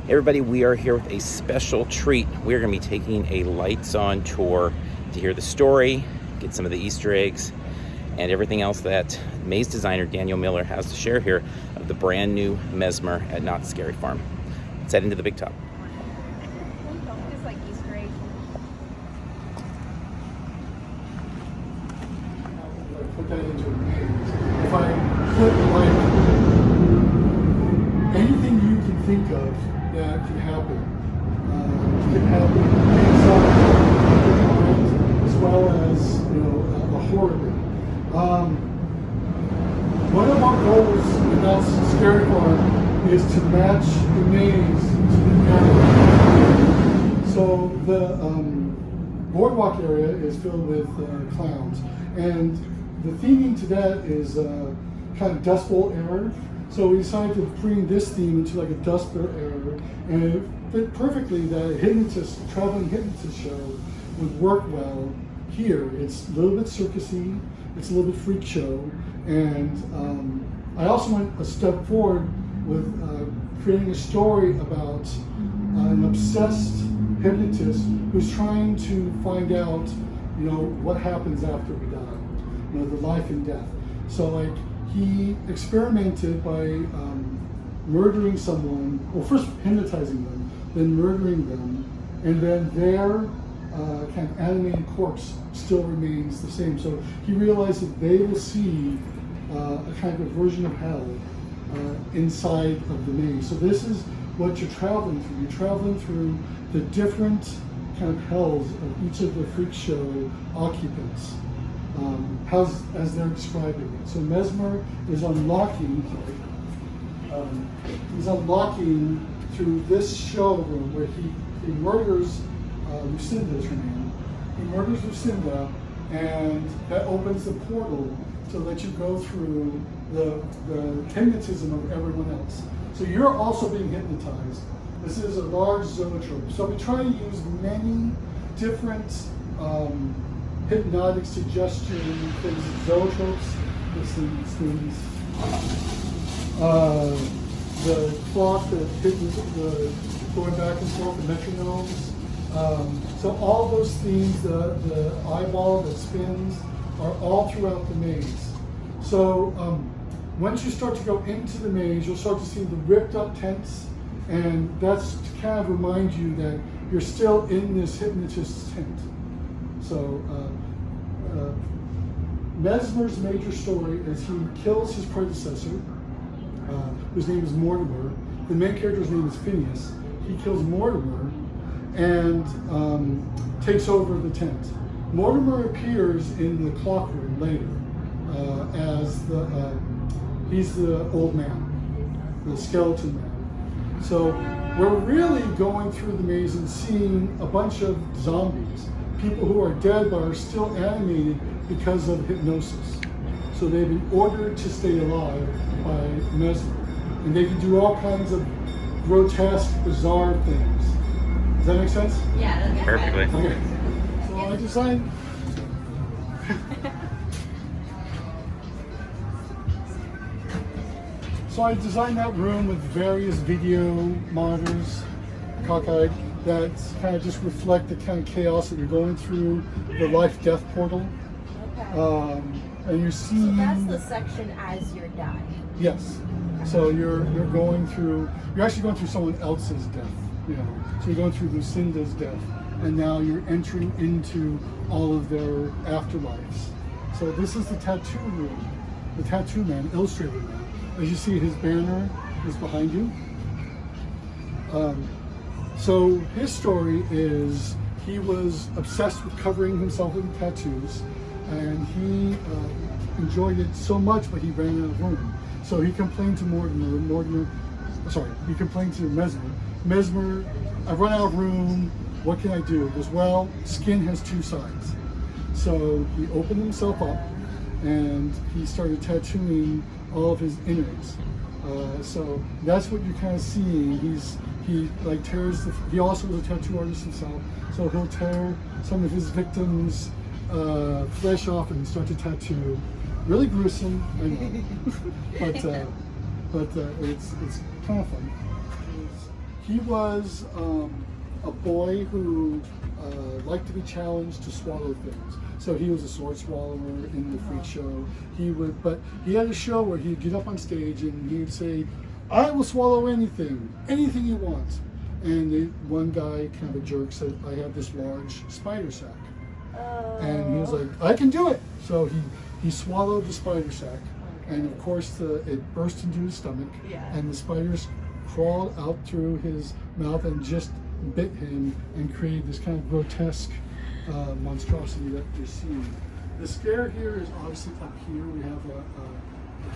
Everybody, we are here with a special treat. We're going to be taking a lights-on tour to hear the story, get some of the Easter eggs, and everything else that maze designer Daniel Miller has to share here of the brand new Mesmer at Knott Scary Farm. Let's head into the big top. Just like Easter eggs. Put that into a maze. If I put like anything you can think of that can happen inside your mind, as well as a horror game. One of our goals in Knott's Scary Farm is to match the maze to the animal. So the boardwalk area is filled with clowns, and the theming to that is kind of Dust Bowl era. So we decided to bring this theme into like a Dust Bowl era, and it fit perfectly that a traveling hypnotist show would work well here. It's a little bit circusy, it's a little bit freak show, and I also went a step forward with creating a story about an obsessed hypnotist who's trying to find out, what happens after we die, the life and death. So like he experimented by murdering someone, well first hypnotizing them, then murdering them, and then their kind of animated corpse still remains the same. So he realized that they will see a kind of version of hell inside of the maze. So this is what you're traveling through. You're traveling through the different kind of hells of each of the freak show occupants, as they're describing it. So Mesmer is unlocking, through this showroom where he murders Lucinda is her name. He murders Lucinda, and that opens the portal to let you go through the hypnotism of everyone else. So you're also being hypnotized. This is a large zoetrope. So we try to use many different hypnotic suggestion things, zoetropes, the clock that hit the going back and forth, the metronomes. So all those themes, the eyeball that spins, are all throughout the maze. So once you start to go into the maze, you'll start to see the ripped up tents, and that's to kind of remind you that you're still in this hypnotist's tent. So Mesmer's major story is he kills his predecessor, whose name is Mortimer. The main character's name is Phineas. He kills Mortimer and takes over the tent. Mortimer appears in the clock room later as he's the old man, the skeleton man. So we're really going through the maze and seeing a bunch of zombies, people who are dead but are still animated because of hypnosis. So they've been ordered to stay alive by Mesmer, and they can do all kinds of grotesque, bizarre things. Does that make sense? Yeah, that makes Perfectly. sense. Okay. So I designed. So I designed that room with various video monitors, cockeyed, that kind of just reflect the kind of chaos that you're going through, the life-death portal. Okay. And you see. So that's the section as you're dying. Yes. So you're actually going through someone else's death. So you're going through Lucinda's death, and now you're entering into all of their afterlives. So this is the tattoo room, the tattoo man, illustrator man. As you see, his banner is behind you. So his story is he was obsessed with covering himself with tattoos, and he enjoyed it so much, but he ran out of room. So he complained to he complained to Mesmer. Mesmer, I've run out of room, what can I do? He goes, well, skin has two sides. So he opened himself up and he started tattooing all of his innards. So that's what you're kind of seeing. He tears he also was a tattoo artist himself, so he'll tear some of his victims' flesh off and start to tattoo. Really gruesome, I know, but it's kind of fun. He was a boy who liked to be challenged to swallow things. So he was a sword swallower in the freak show. But he had a show where he'd get up on stage and he'd say, "I will swallow anything you want." And one guy, kind of a jerk, said, "I have this large spider sack." And he was like, "I can do it." So he swallowed the spider sack. And of course, it burst into his stomach, and the spiders crawled out through his mouth and just bit him and created this kind of grotesque monstrosity that you're seeing. The scare here is obviously up here. We have a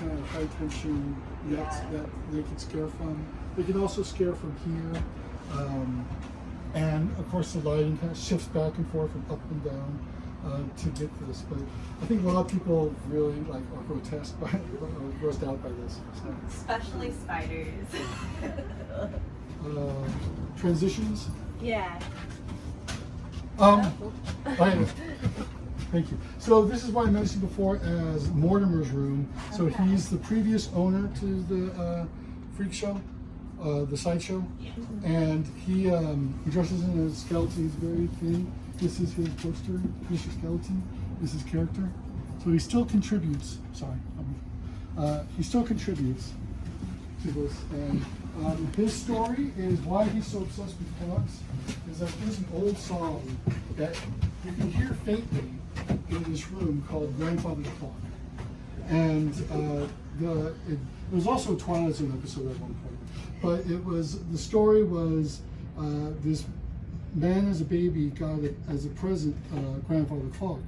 kind of high tension net that they can scare from. They can also scare from here. And of course, the lighting kind of shifts back and forth from up and down to get this. But I think a lot of people really are grotesque by, grossed out by this. So. Especially spiders. Transitions. Yeah. Thank you. So this is what I mentioned before as Mortimer's room. So he's the previous owner to the freak show, the sideshow, and he dresses in a skeleton. He's very thin. This is his poster, Mr. Skeleton. This is his character. So he still contributes. Sorry, he still contributes to this. And his story is why he's so obsessed with clocks. Is that there's an old song that you can hear faintly in this room called "Grandfather's Clock," and there was also a Twilight Zone episode at one point. But the story was this man as a baby got it as a present, grandfather clock,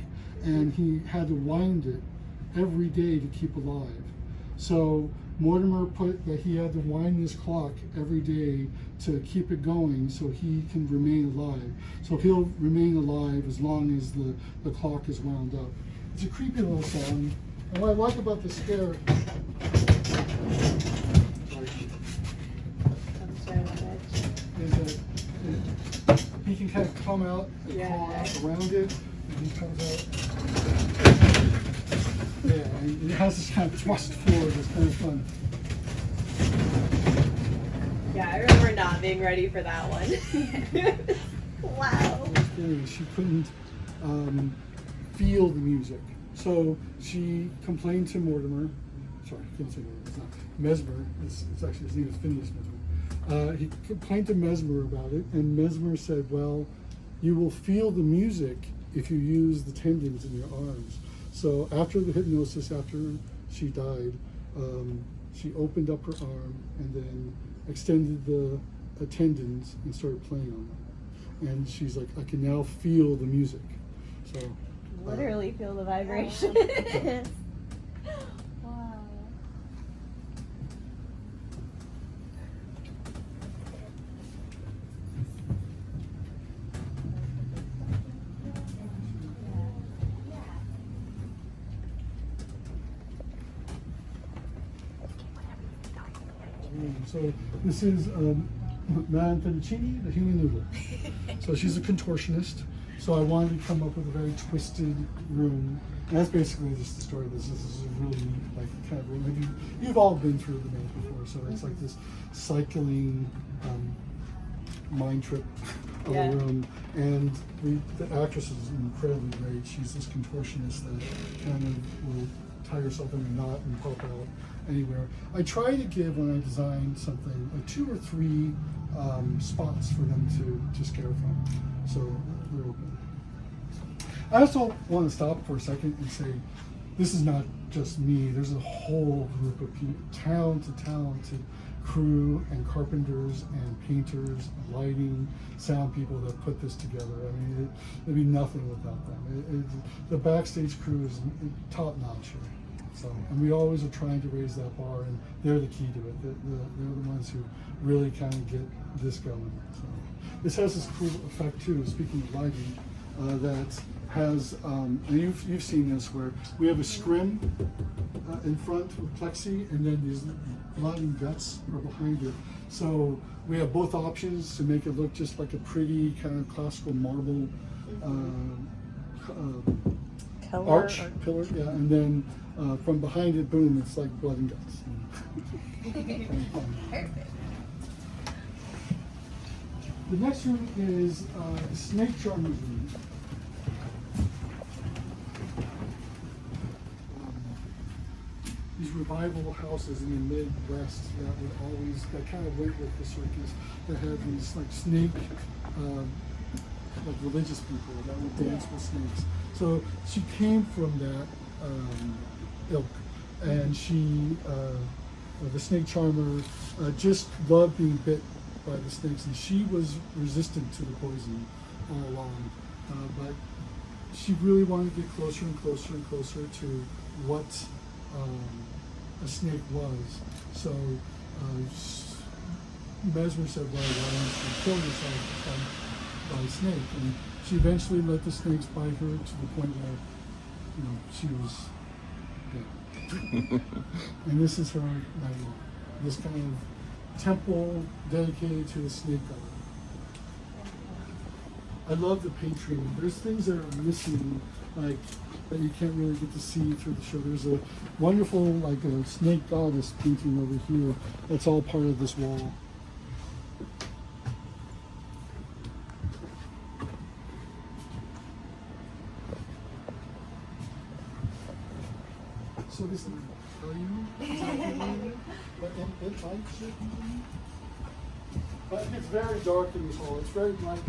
and he had to wind it every day to keep alive. So Mortimer put that he had to wind this clock every day to keep it going so he can remain alive. So he'll remain alive as long as the clock is wound up. It's a creepy little song. And what I like about the scare is that he can kind of come out and crawl out around it, and he comes out. Yeah, and it has this kind of thrust forward. It's kind of fun. Yeah, I remember not being ready for that one. Wow. She couldn't feel the music, so she complained to Mortimer. Sorry, I can't say Mortimer. It's not Mesmer. It's actually his name is Phineas Mesmer. He complained to Mesmer about it, and Mesmer said, "Well, you will feel the music if you use the tendons in your arms." So after the hypnosis, after she died, she opened up her arm and then extended the tendons and started playing on them. And she's like, "I can now feel the music." So Literally feel the vibration. Wow. So this is Madame Fettuccine, the human noodle. So she's a contortionist. So I wanted to come up with a very twisted room. And that's basically just the story of this. This is a really neat, kind of room. Maybe you've all been through the maze before. So it's like this cycling mind trip of a room. And the actress is incredibly great. She's this contortionist that kind of will tie herself in a knot and pop out anywhere. I try to give, when I design something, 2 or 3 spots for them to scare from. So they're open. I also want to stop for a second and say, this is not just me. There's a whole group of people, talented crew and carpenters and painters, lighting, sound people that put this together. I mean, there'd be nothing without them. The backstage crew is top notch here. So, and we always are trying to raise that bar, and they're the key to it. They're the ones who really kind of get this going. So, this has this cool effect too, speaking of lighting, that has, and you've seen this, where we have a scrim in front with plexi, and then these blood and guts are behind it. So we have both options to make it look just like a pretty kind of classical marble arch, pillar, yeah, and then from behind it, boom, it's like blood and guts. Perfect. the next room is the snake charmer's room. These revival houses in the Midwest that kind of went with the circus, that had these like snake, like religious people that would dance with snakes. So she came from that ilk, and she, the snake charmer, just loved being bit by the snakes, and she was resistant to the poison all along. But she really wanted to get closer and closer and closer to what a snake was. So Mesmer said, well, why don't you kill yourself by a snake? And she eventually let the snakes bite her to the point where, she was dead. And this is her nightmare. This kind of temple dedicated to the snake god. I love the painting. There's things that are missing, like that you can't really get to see through the show. There's a wonderful, like a snake goddess painting over here. That's all part of this wall. So this is tell you exactly what it likes it. But it's very dark in this hall. It's very bright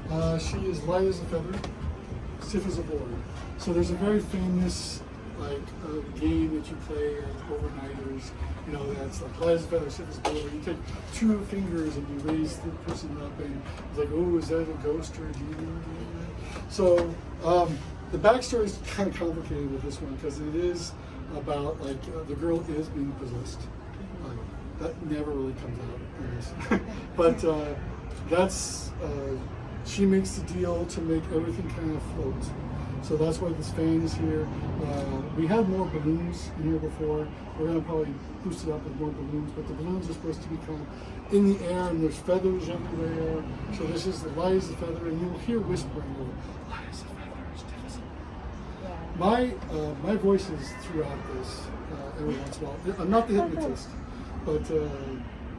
now. She is light as a feather, stiff as a board. So there's a very famous game that you play as overnighters. That's like light as a feather, stiff as a board. You take two fingers and you raise the person up, and it's like, oh, is that a ghost or a demon? So the backstory is kind of complicated with this one because it is about the girl is being possessed. That never really comes out in this, but that's. She makes the deal to make everything kind of float. So that's why this fan is here. We had more balloons in here before. We're gonna probably boost it up with more balloons, but the balloons are supposed to be kind of in the air, and there's feathers everywhere. So this is the light as a feather, and you'll hear whispering, light as a feather, stiff as a board. My voice is throughout this every once in a while. I'm not the hypnotist, but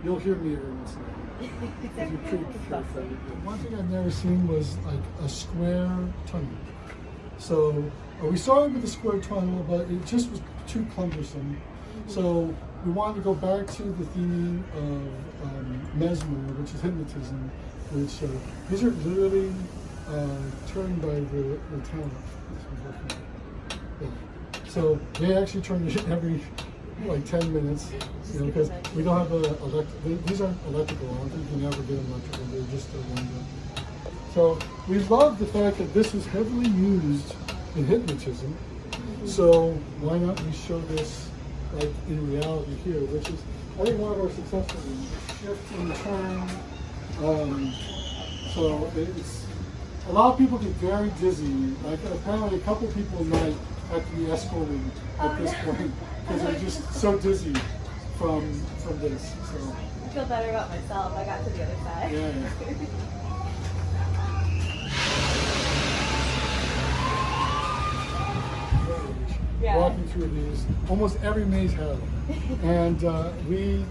you'll hear me every once in a while. If you're pretty careful. One thing I've never seen was like a square tunnel. So we started with a square tunnel, but it just was too cumbersome. So we wanted to go back to the theming of Mesmer, which is hypnotism, which these are literally turned by the talent. Yeah. So they actually turn it every 10 minutes, because we don't have these aren't electrical. I don't think you can ever get them electrical. They're just wind up. So we love the fact that this is heavily used in hypnotism. So why not we show this in reality here, which is I think one of our successful ones. Shift and turn. So it's a lot of people get very dizzy. Apparently a couple people might have to be escorted at this point. Because I'm just so dizzy from this. So I feel better about myself. I got to the other side. Yeah. Walking through these, almost every maze had them. And we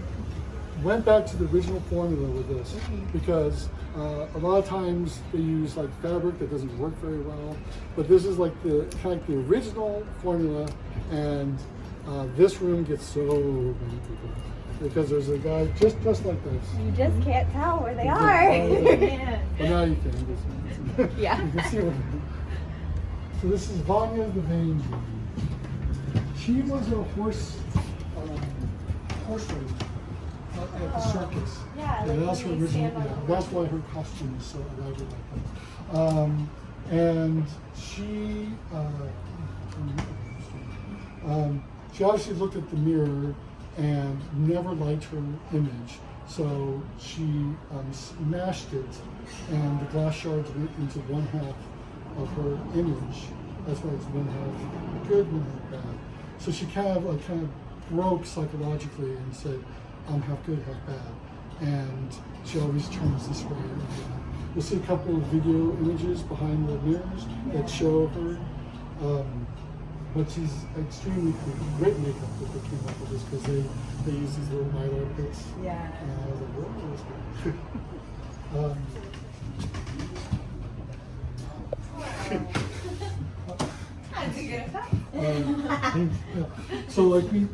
went back to the original formula with this because a lot of times they use fabric that doesn't work very well. But this is the original formula, and this room gets so many people because there's a guy just like this. You just can't tell where they are. Well, now you can. Yeah. You can see what. So this is Vanya the Vein. She was a horse racer at the circus. Yeah, that's her original. That's why her costume is so elaborate like that. And she. She obviously looked at the mirror and never liked her image, so she smashed it, and the glass shards went into one half of her image. That's why it's one half good, one half bad. So she kind of broke psychologically and said, I'm half good, half bad. And she always turns this way. You'll see a couple of video images behind the mirrors that show her. But she's extremely cool. Great makeup that they came up with this because they use these little mylar pits. Yeah. And I was like, whoa, that's good. So like we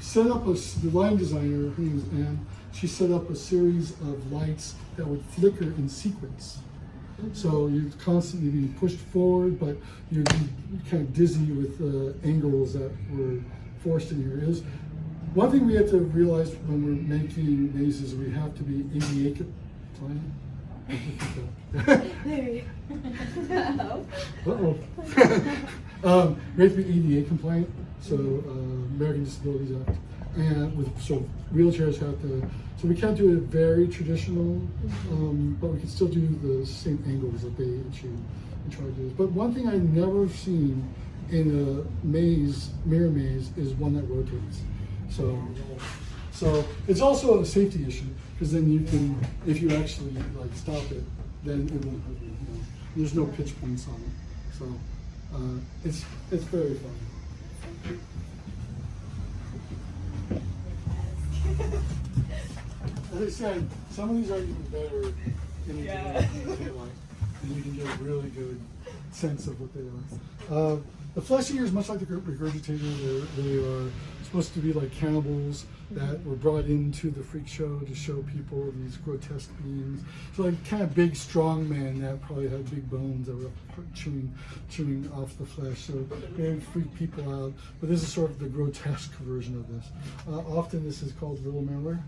set up the line designer, her name is Anne, she set up a series of lights that would flicker in sequence. So you're constantly being pushed forward, but you're kind of dizzy with angles that were forced in your ears. One thing we have to realize when we're making mazes, we have to be ADA compliant. There you Uh-oh. We have to be ADA compliant, so American Disabilities Act, and so wheelchairs have to. So we can't do it very traditional, but we can still do the same angles that they achieve and try to do. But one thing I've never seen in a maze, mirror maze, is one that rotates. So it's also a safety issue, because then you can, if you actually like stop it, then it won't hurt you. You know? There's no pitch points on it, so it's very fun. As I said, some of these are even better in the daylight, and you can get a really good sense of what they are. The flesh eater is much like the regurgitator. They are supposed to be like cannibals that were brought into the freak show to show people these grotesque beings. So like kind of big, strong men that probably had big bones that were chewing off the flesh. So they would freak people out. But this is sort of the grotesque version of this. Often this is called Little Miller.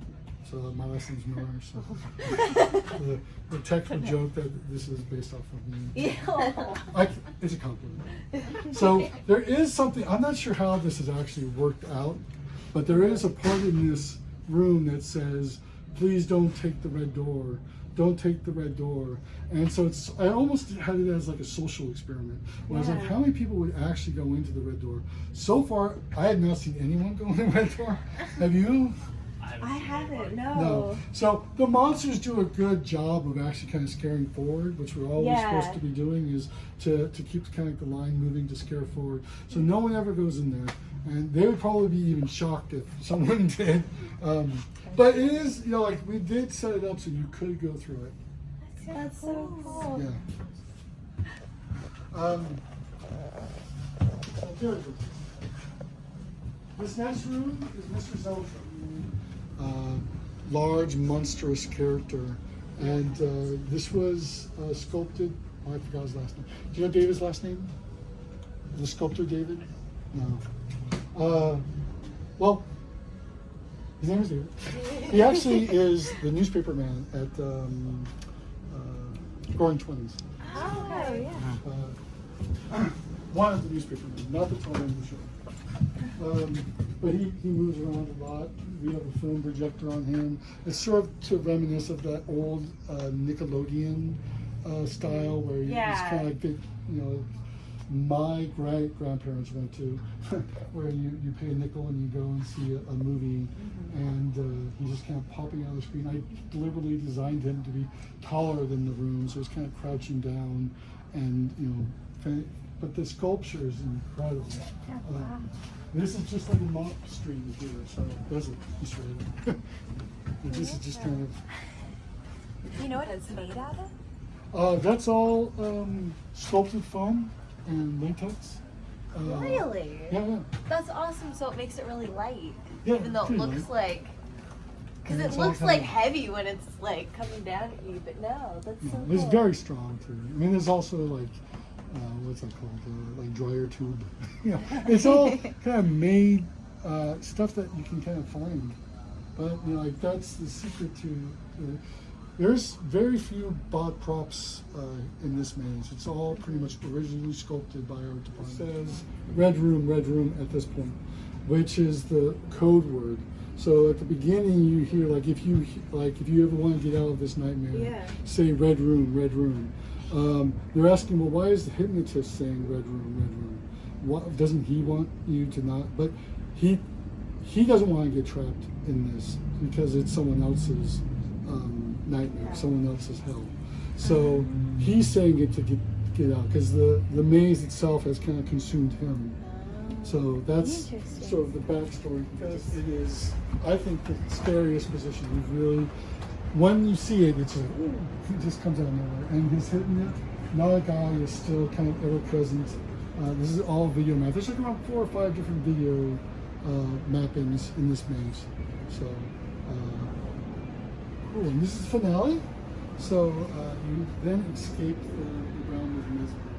So my last name's Miller. So the technical joke that this is based off of me. It's a compliment. So there is something, I'm not sure how this has actually worked out, but there is a part in this room that says, please don't take the red door. Don't take the red door. And so I almost had it as like a social experiment. Where I was like, how many people would actually go into the red door? So far, I have not seen anyone go in the red door. Have you? I haven't, No. So the monsters do a good job of actually kind of scaring forward, which we're always supposed to be doing, is to keep kind of the line moving to scare forward. So no one ever goes in there. And they would probably be even shocked if someone did. But it is, you know, like we did set it up so you could go through it. That's so cool. Yeah. This next room is Mr. Zeltron. Large, monstrous character. And this was sculpted, I forgot his last name. Do you know David's last name? The sculptor David? No. Well, his name is David. He actually is the newspaper man at Roaring Twenties. Oh, yeah. One of the newspaper men, not the total in the show. But he moves around a lot. We have a film projector on him. It's sort of to reminisce of that old Nickelodeon style where it's kind of like the, you know, my great-grandparents went to, where you pay a nickel and you go and see a movie, and he's just kind of popping out of the screen. I deliberately designed him to be taller than the room, so he's kind of crouching down, and you know, but the sculpture is incredible. This is just like a mop stream here, so it doesn't straight. This is just kind of. You know what it's made out of? That's all sculpted foam and latex. Really? Yeah. That's awesome. So it makes it really light, Yeah, even though it pretty looks light. like, because And it it's all looks kind like of- heavy when it's like coming down at you, but no, that's so cool. It's very strong too. I mean, there's also like, what's that called? Like dryer tube. You know, it's all kind of made stuff that you can kind of find. But you know, like that's the secret to. There's very few bought props in this maze. It's all pretty much originally sculpted by our department. It says red room at this point, which is the code word. So at the beginning you hear like if you ever want to get out of this nightmare, say red room. They're asking, well, why is the hypnotist saying red room? What, doesn't he want you to not? But he doesn't want to get trapped in this because it's someone else's nightmare, someone else's hell. So he's saying it to get out because the maze itself has kind of consumed him. So that's sort of the backstory, because it is, I think, the scariest position. You've really when you see it, it's just, ooh, it just comes out of nowhere. And his hidden Nalagai is still kind of ever present. This is all video map. There's like around 4 or 5 different video mappings in this maze. So, cool. And this is the finale. So you then escape the realm of Mesmer.